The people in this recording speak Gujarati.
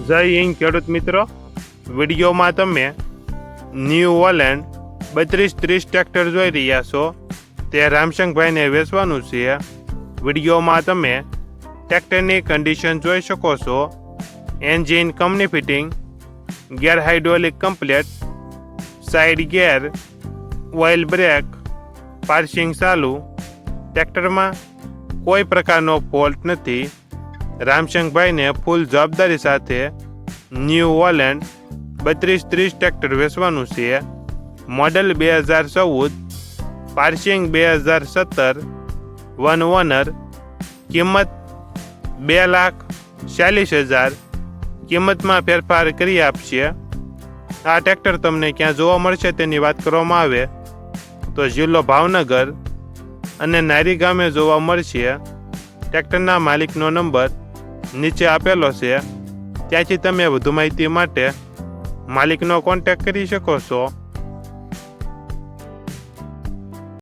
જય હિન્દ ખેડૂત મિત્રો, વિડીયોમાં તમે ન્યૂ હોલેન્ડ 3230 ટ્રેક્ટર જોઈ રહ્યા છો. તે રામશંકભાઈને વેચવાનું છે. વિડીયોમાં તમે ટ્રેક્ટરની કન્ડિશન જોઈ શકો છો. એન્જિન કંપની ફિટિંગ, ગેર હાઇડ્રોલિક કમ્પ્લેટ, સાઇડ ગેર, ઓઇલ બ્રેક, પાર્સિંગ ચાલુ. ટ્રેક્ટરમાં કોઈ પ્રકારનો ફોલ્ટ નથી. રામશંકભાઈને ફૂલ જવાબદારી સાથે ન્યૂ હોલેન્ડ 3230 ટ્રેક્ટર વેચવાનું છે. Model 2014, passing 2017, one honour. કિંમત 2,40,000. કિંમતમાં ફેરફાર કરી આપશે. આ ટ્રેક્ટર તમને ક્યાં જોવા મળશે તેની વાત કરવામાં આવે તો જિલ્લો ભાવનગર અને નારી ગામે જોવા મળશે. ટ્રેક્ટરના માલિકનો નંબર નીચે આપેલો છે. ત્યાંથી તમે વધુ માહિતી માટે માલિકનો કોન્ટેક્ટ કરી શકો છો.